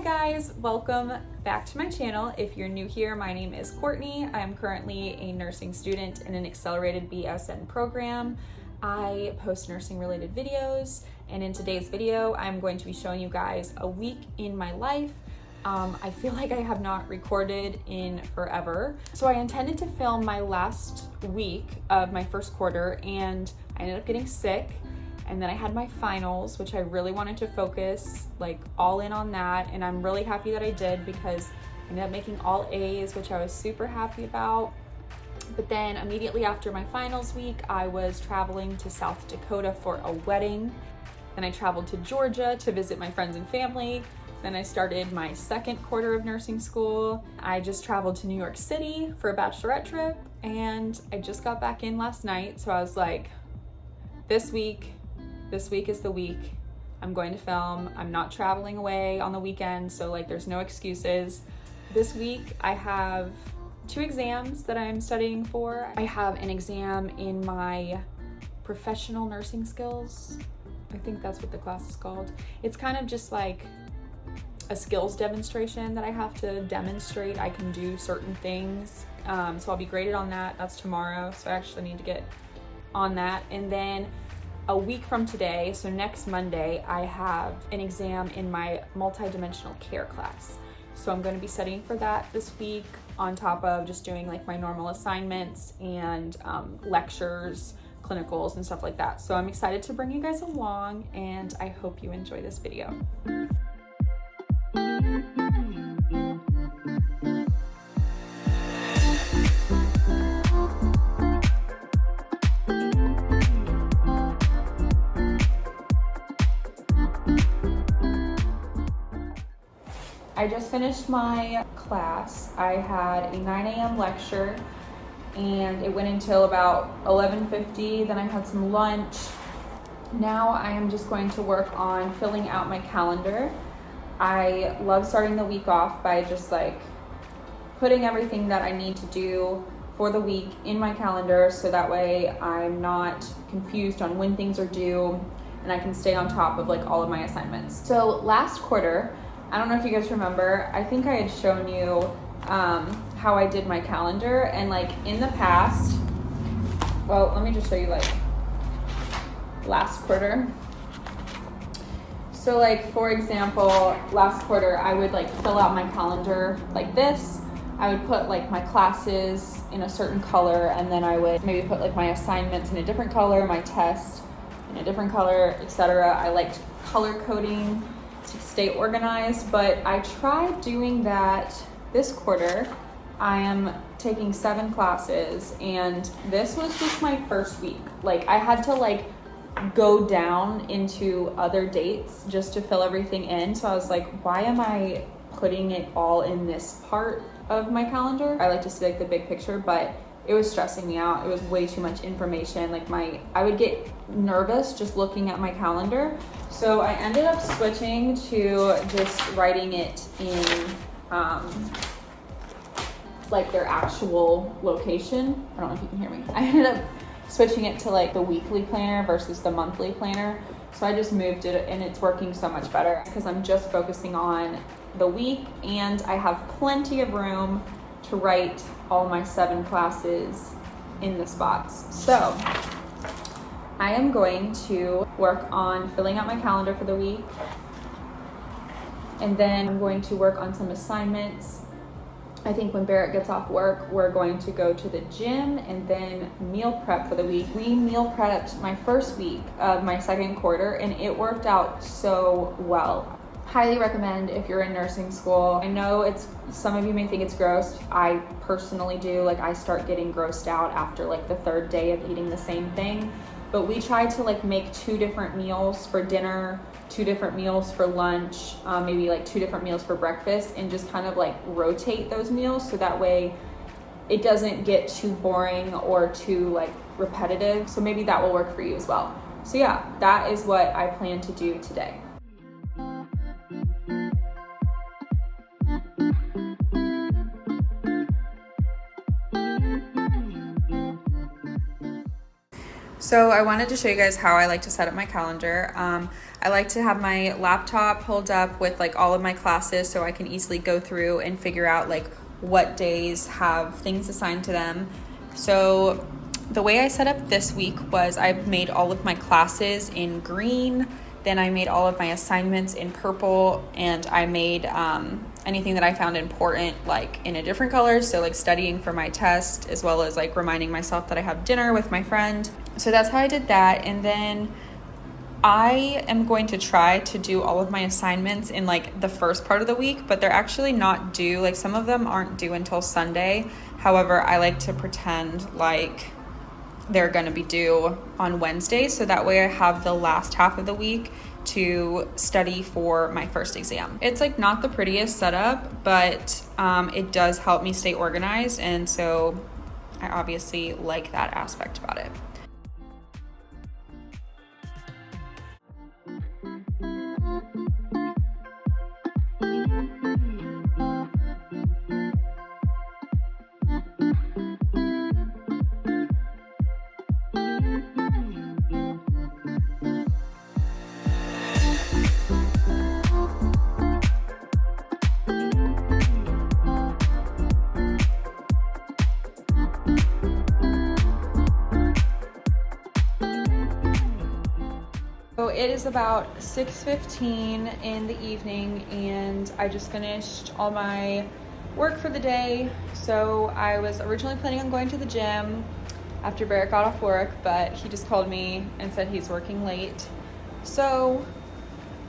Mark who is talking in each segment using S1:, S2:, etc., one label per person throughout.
S1: guys, welcome back to my channel. If you're new here, my name is Courtney. I am currently a nursing student in an accelerated BSN program. I post nursing related videos, and in today's video, I'm going to be showing you guys a week in my life. I feel like I have not recorded in forever. So I intended to film my last week of my first quarter, and I ended up getting sick. And then I had my finals, which I really wanted to focus like all in on that. And I'm really happy that I did because I ended up making all A's, which I was super happy about. But then immediately after my finals week, I was traveling to South Dakota for a wedding. Then I traveled to Georgia to visit my friends and family. Then I started my second quarter of nursing school. I just traveled to New York City for a bachelorette trip, and I just got back in last night. So I was like, this week is the week I'm going to film. I'm not traveling away on the weekend, so like there's no excuses. This week I have 2 exams that I'm studying for. I have an exam in my professional nursing skills. I think that's what the class is called. It's kind of just like a skills demonstration that I have to demonstrate I can do certain things. So I'll be graded on that. That's tomorrow, so I actually need to get on that. And then a week from today, so next Monday, I have an exam in my multidimensional care class. So I'm going to be studying for that this week on top of just doing like my normal assignments and lectures, clinicals and stuff like that. So I'm excited to bring you guys along, and I hope you enjoy this video. I just finished my class. I had a 9 a.m. lecture, and it went until about 11:50. Then I had some lunch. Now I am just going to work on filling out my calendar. I love starting the week off by just like putting everything that I need to do for the week in my calendar, so that way I'm not confused on when things are due, and I can stay on top of like all of my assignments. So last quarter, I don't know if you guys remember, I think I had shown you how I did my calendar, and like in the past, well, let me just show you like last quarter. So like, for example, last quarter, I would like fill out my calendar like this. I would put like my classes in a certain color, and then I would maybe put like my assignments in a different color, my test in a different color, etc. I liked color coding to stay organized, but I tried doing that this quarter. I am taking 7 classes, and this was just my first week. Like I had to like go down into other dates just to fill everything in. So I was like, why am I putting it all in this part of my calendar? I like to see like the big picture, but it was stressing me out. It was way too much information. Like I would get nervous just looking at my calendar. So I ended up switching to just writing it in like their actual location. I don't know if you can hear me. I ended up switching it to like the weekly planner versus the monthly planner. So I just moved it, and it's working so much better because I'm just focusing on the week, and I have plenty of room to write all my 7 classes in the spots. So I am going to work on filling out my calendar for the week, and then I'm going to work on some assignments. I think when Barrett gets off work, we're going to go to the gym and then meal prep for the week. We meal prepped my first week of my second quarter, and it worked out so well. Highly recommend if you're in nursing school. I know some of you may think it's gross. I personally do. Like I start getting grossed out after like the 3rd day of eating the same thing. But we try to like make 2 different meals for dinner, 2 different meals for lunch, maybe like 2 different meals for breakfast, and just kind of like rotate those meals so that way it doesn't get too boring or too like repetitive. So maybe that will work for you as well. So yeah, that is what I plan to do today. So I wanted to show you guys how I like to set up my calendar. I like to have my laptop pulled up with like all of my classes so I can easily go through and figure out like what days have things assigned to them. So the way I set up this week was I made all of my classes in green, then I made all of my assignments in purple, and I made anything that I found important like in a different color, so like studying for my test as well as like reminding myself that I have dinner with my friend. So that's how I did that. And then I am going to try to do all of my assignments in like the first part of the week, but they're actually not due. Like some of them aren't due until Sunday. However, I like to pretend like they're going to be due on Wednesday, so that way I have the last half of the week to study for my first exam. It's like not the prettiest setup, but it does help me stay organized, and so I obviously like that aspect about it. So it is about 6:15 in the evening, and I just finished all my work for the day. So I was originally planning on going to the gym after Barrett got off work, but he just called me and said he's working late. So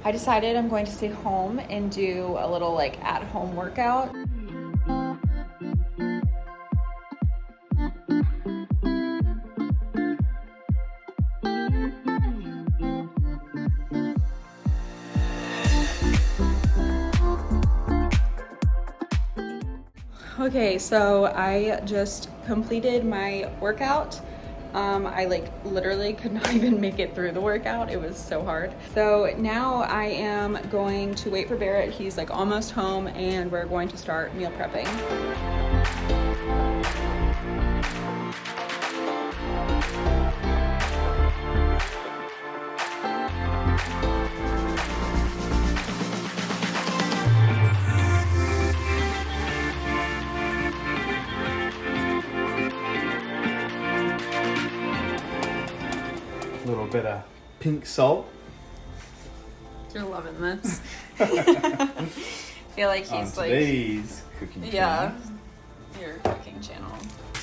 S1: I decided I'm going to stay home and do a little like at-home workout. Okay, so I just completed my workout. I like literally could not even make it through the workout. It was so hard. So now I am going to wait for Barrett. He's like almost home, and we're going to start meal prepping.
S2: A little bit of pink salt.
S1: You're loving this. I feel like he's
S2: on today's cooking channel.
S1: Yeah, your cooking channel.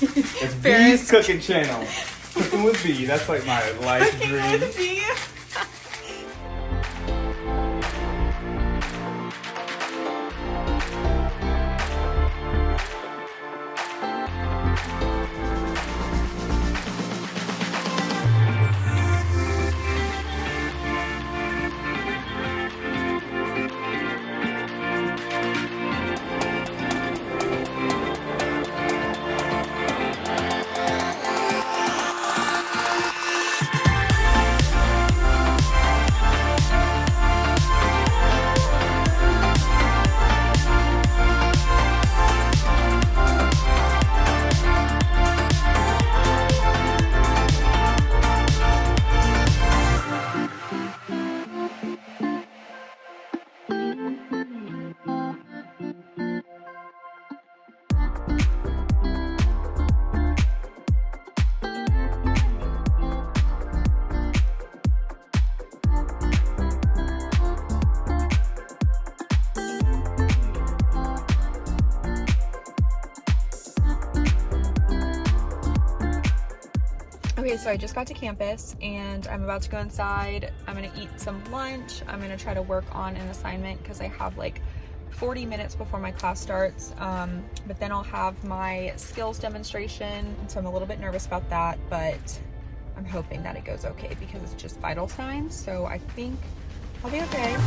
S2: It's B's cooking channel. Cooking with B. That's like my life dream.
S1: With B. Okay, so I just got to campus and I'm about to go inside. I'm gonna eat some lunch. I'm gonna try to work on an assignment because I have like 40 minutes before my class starts. But then I'll have my skills demonstration. And so I'm a little bit nervous about that, but I'm hoping that it goes okay because it's just vital signs. So I think I'll be okay.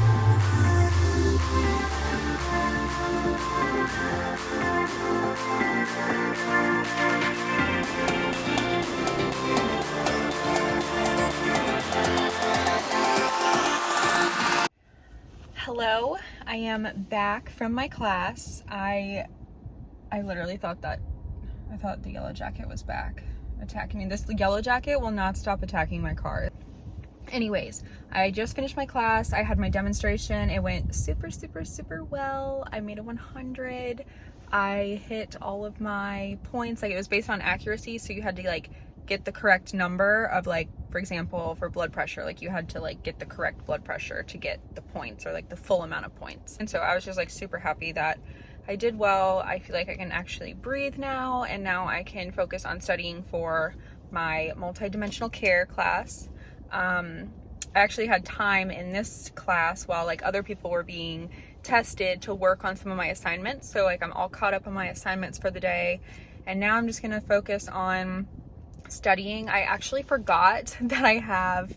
S1: Hello, I am back from my class. I literally thought the yellow jacket was back. attacking me. This yellow jacket will not stop attacking my car. Anyways, I just finished my class. I had my demonstration. It went super, super, super well. I made a 100. I hit all of my points. Like, it was based on accuracy, so you had to like get the correct number of, like, for example, for blood pressure, like you had to like get the correct blood pressure to get the points, or like the full amount of points. And so I was just like super happy that I did well. I feel like I can actually breathe now, and now I can focus on studying for my multidimensional care class. I actually had time in this class while like other people were being tested to work on some of my assignments. So like I'm all caught up on my assignments for the day, and now I'm just gonna focus on studying. I actually forgot that I have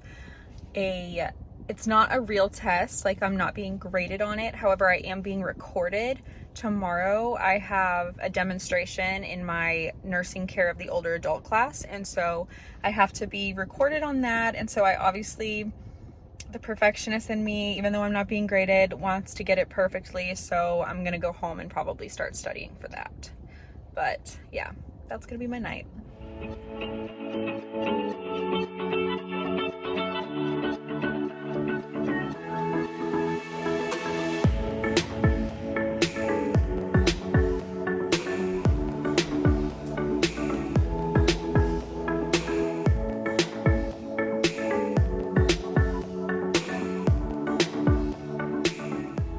S1: it's not a real test, like I'm not being graded on it. However, I am being recorded. Tomorrow I have a demonstration in my nursing care of the older adult class, and so I have to be recorded on that. And so I obviously, the perfectionist in me, even though I'm not being graded, wants to get it perfectly, so I'm gonna go home and probably start studying for that. But yeah, that's gonna be my night.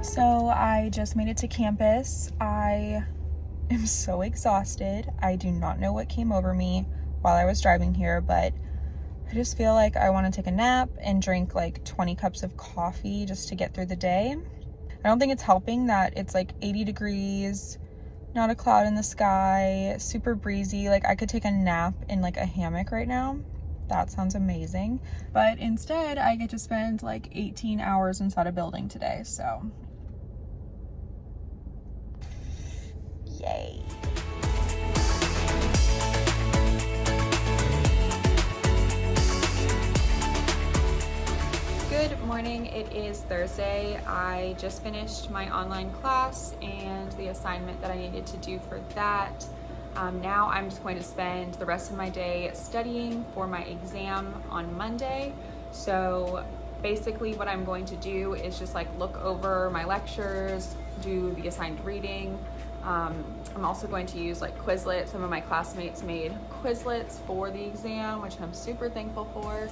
S1: So I just made it to campus. I am so exhausted. I do not know what came over me while I was driving here, but I just feel like I want to take a nap and drink like 20 cups of coffee just to get through the day. I don't think it's helping that it's like 80 degrees, not a cloud in the sky, super breezy. Like I could take a nap in like a hammock right now. That sounds amazing. But instead, I get to spend like 18 hours inside a building today, so yay. Good morning, it is Thursday. I just finished my online class and the assignment that I needed to do for that. Now I'm just going to spend the rest of my day studying for my exam on Monday. So basically what I'm going to do is just like look over my lectures, do the assigned reading. I'm also going to use like Quizlet. Some of my classmates made Quizlets for the exam, which I'm super thankful for.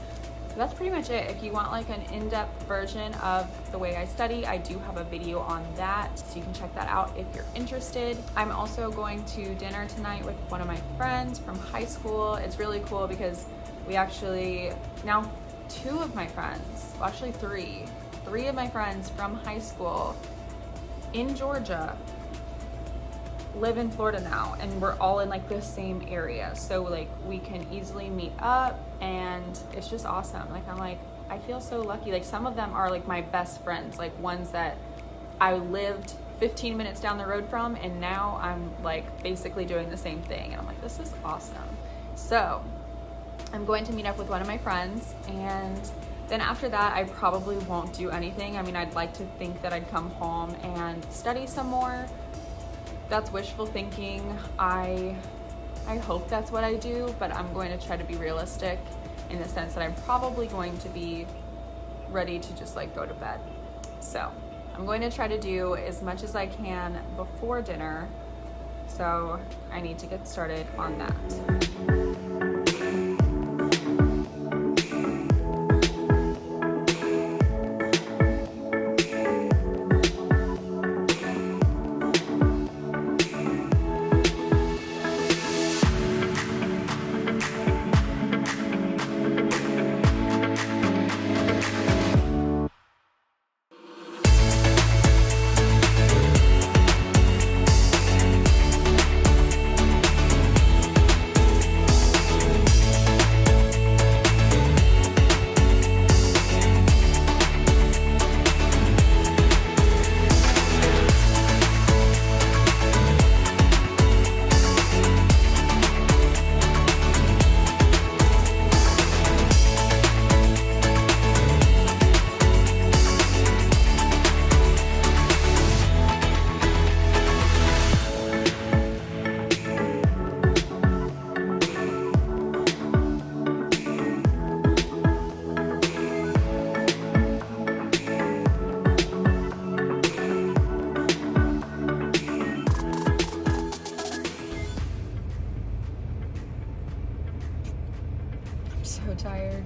S1: So that's pretty much it. If you want like an in-depth version of the way I study, I do have a video on that, so you can check that out if you're interested. I'm also going to dinner tonight with one of my friends from high school. It's really cool because we actually, now two of my friends, well actually three of my friends from high school in Georgia live in Florida now, and we're all in like the same area, so like we can easily meet up, and it's just awesome. Like I feel so lucky. Like some of them are like my best friends, like ones that I lived 15 minutes down the road from, and now I'm like basically doing the same thing, and I'm like, this is awesome. So I'm going to meet up with one of my friends, and then after that I probably won't do anything. I mean, I'd like to think that I'd come home and study some more. That's wishful thinking. I hope that's what I do, but I'm going to try to be realistic in the sense that I'm probably going to be ready to just like go to bed. So I'm going to try to do as much as I can before dinner. So I need to get started on that. so tired.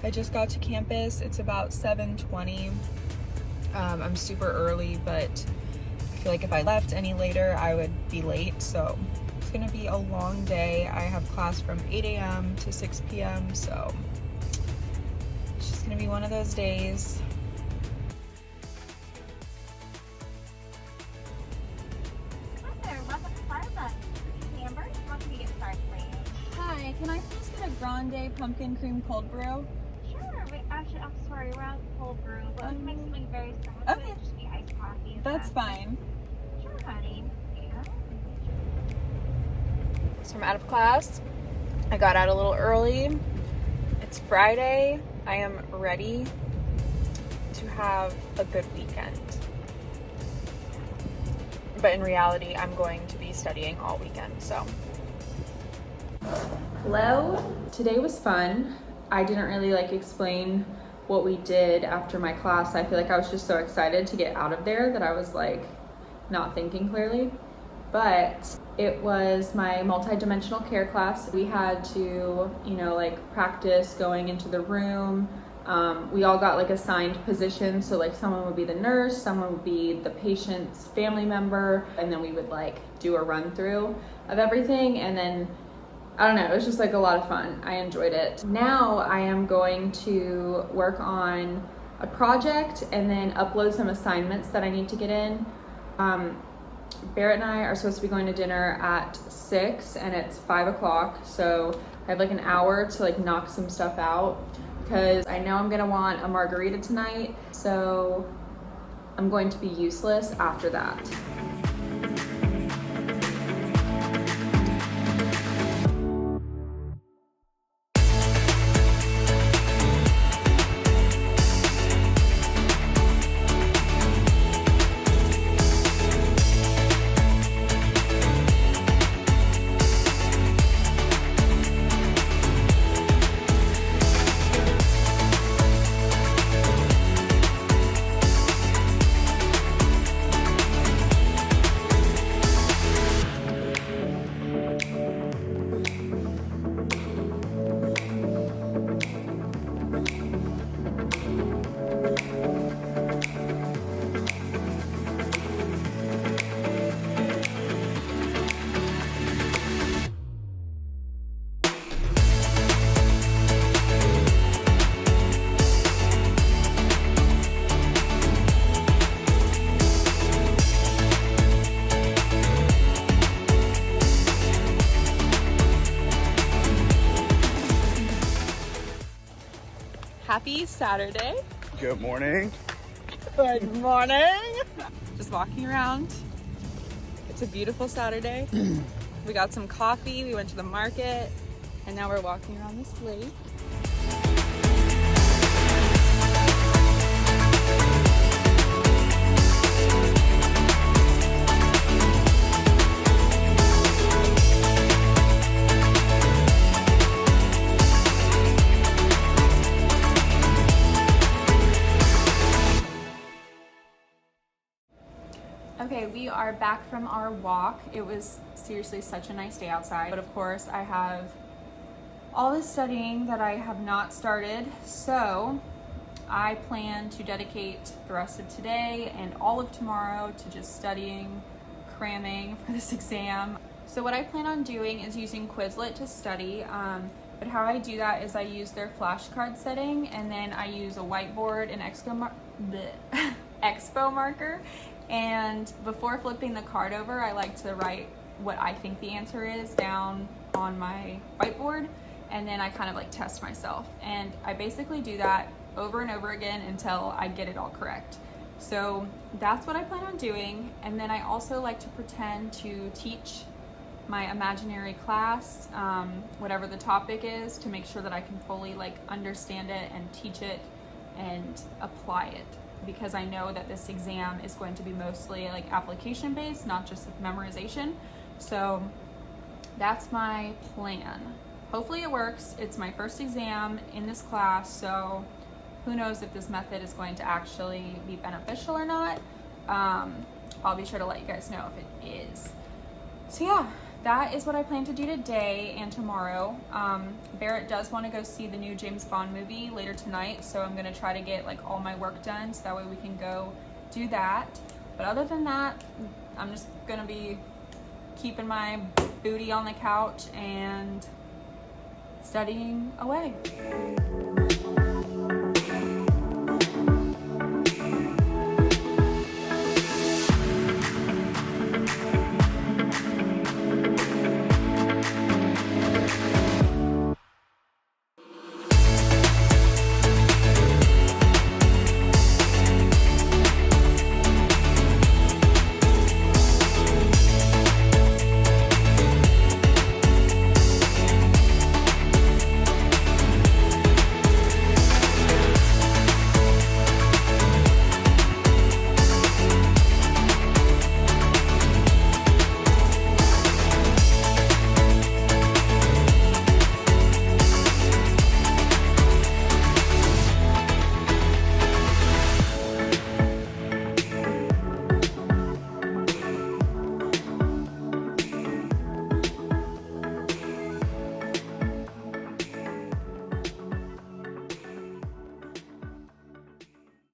S1: I just got to campus. It's about 7:20. I'm super early, but I feel like if I left any later, I would be late. So it's gonna be a long day. I have class from 8 a.m. to 6 p.m. So it's just gonna be one of those days. Hi, can I please get a grande pumpkin cream cold brew?
S3: Sure. Wait, actually, I'm sorry. We're out cold brew, but we can make something very similar to
S1: Okay.
S3: it. Just be iced coffee. Is
S1: That's
S3: that-
S1: fine.
S3: Sure, honey. Yeah.
S1: So I'm out of class. I got out a little early. It's Friday. I am ready to have a good weekend. But in reality, I'm going to be studying all weekend, so. Hello. Today was fun. I didn't really explain what we did after my class. I feel like I was just so excited to get out of there that I was not thinking clearly. But it was my multidimensional care class. We had to, practice going into the room. We all got assigned positions. So someone would be the nurse, someone would be the patient's family member, and then we would do a run through of everything. And then I don't know, it was just a lot of fun. I enjoyed it. Now I am going to work on a project and then upload some assignments that I need to get in. Barrett and I are supposed to be going to dinner at 6 and it's 5 o'clock. So I have an hour to knock some stuff out because I know I'm gonna want a margarita tonight. So I'm going to be useless after that. Happy Saturday.
S2: Good morning.
S1: Good morning. Just walking around. It's a beautiful Saturday. We got some coffee, we went to the market, and now we're walking around this lake. Okay, we are back from our walk. It was seriously such a nice day outside, but of course I have all this studying that I have not started, so I plan to dedicate the rest of today and all of tomorrow to just studying, cramming for this exam. So what I plan on doing is using Quizlet to study, but how I do that is I use their flashcard setting, and then I use a whiteboard and expo marker. And before flipping the card over, I like to write what I think the answer is down on my whiteboard, and then I kind of test myself. And I basically do that over and over again until I get it all correct. So that's what I plan on doing. And then I also like to pretend to teach my imaginary class, whatever the topic is, to make sure that I can fully understand it and teach it and apply it. Because I know that this exam is going to be mostly application based, not just memorization. So that's my plan. Hopefully it works. It's my first exam in this class, so who knows if this method is going to actually be beneficial or not. I'll be sure to let you guys know if it is. So yeah, that is what I plan to do today and tomorrow. Barrett does want to go see the new James Bond movie later tonight, so I'm gonna try to get like all my work done so that way we can go do that. But other than that, I'm just gonna be keeping my booty on the couch and studying away.